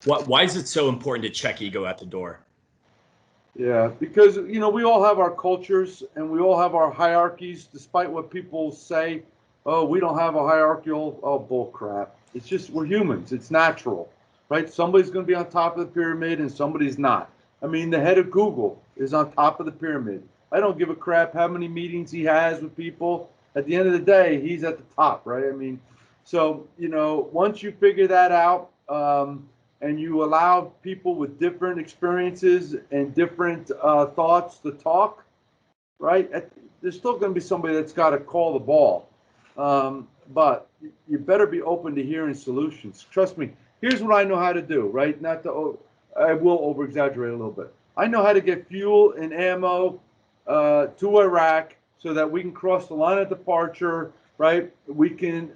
Why is it so important to check ego at the door? Yeah, because we all have our cultures and we all have our hierarchies. Despite what people say, oh, we don't have a hierarchical. Oh, bull crap! It's just we're humans. It's natural, right? Somebody's going to be on top of the pyramid and somebody's not. I mean, the head of Google is on top of the pyramid. I don't give a crap how many meetings he has with people. At the end of the day, he's at the top, right? I mean, so once you figure that out. And you allow people with different experiences and different thoughts to talk, right? There's still going to be somebody that's got to call the ball. But you better be open to hearing solutions. Trust me. Here's what I know how to do, right? Not to, I will over exaggerate a little bit. I know how to get fuel and ammo to Iraq so that we can cross the line of departure, right? We can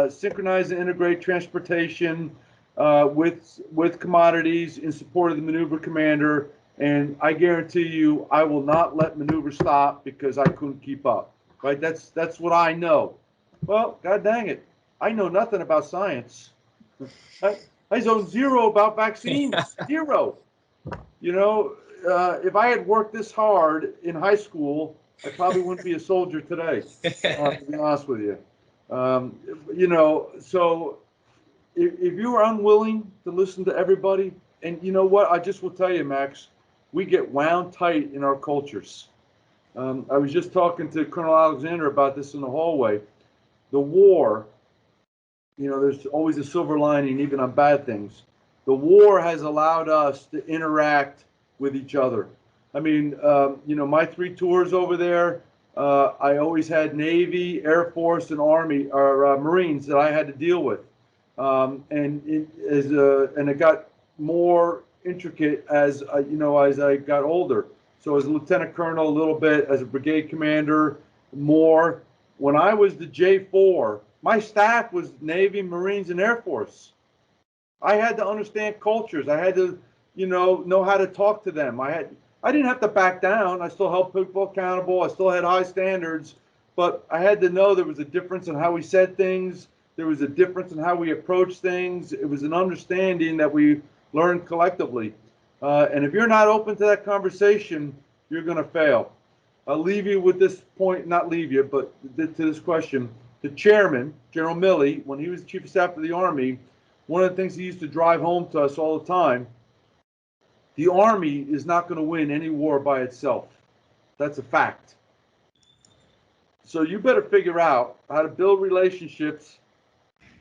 synchronize and integrate transportation with commodities in support of the maneuver commander. And I guarantee you, I will not let maneuver stop because I couldn't keep up. Right? That's what I know. Well, God dang it, I know nothing about science. I know zero about vaccines. Zero. If I had worked this hard in high school, I probably wouldn't be a soldier today. To be honest with you. So if you are unwilling to listen to everybody, and you know what, I just will tell you, Max, we get wound tight in our cultures. I was just talking to Colonel Alexander about this in the hallway. The war, there's always a silver lining, even on bad things. The war has allowed us to interact with each other. I mean, my 3 tours over there, I always had Navy, Air Force, and Army or Marines that I had to deal with. And it got more intricate as as I got older. So as a lieutenant colonel, a little bit as a brigade commander, more. When I was the J4, my staff was Navy, Marines, and Air Force. I had to understand cultures. I had to, know how to talk to them. I didn't have to back down. I still held people accountable. I still had high standards, but I had to know there was a difference in how we said things. There was a difference in how we approached things. It was an understanding that we learned collectively. And if you're not open to that conversation, you're going to fail. I'll leave you with this point, not leave you, but to this question. The chairman, General Milley, when he was chief of staff of the Army, one of the things he used to drive home to us all the time, the Army is not going to win any war by itself. That's a fact. So you better figure out how to build relationships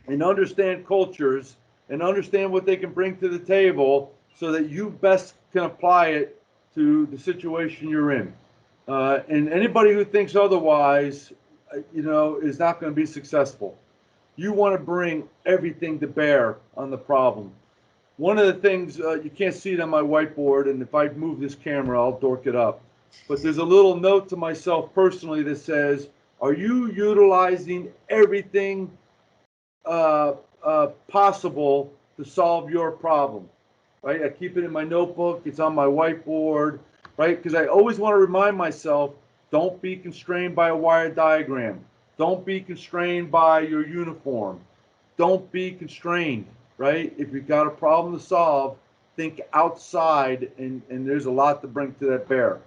and understand cultures and understand what they can bring to the table so that you best can apply it to the situation you're in. And anybody who thinks otherwise, is not going to be successful. You want to bring everything to bear on the problem. One of the things, you can't see it on my whiteboard, and if I move this camera, I'll dork it up. But there's a little note to myself personally that says, are you utilizing everything possible to solve your problem? Right? I keep it in my notebook. It's on my whiteboard, right? Because I always want to remind myself, don't be constrained by a wired diagram. Don't be constrained by your uniform. Don't be constrained, right? If you've got a problem to solve, think outside, and there's a lot to bring to that bear.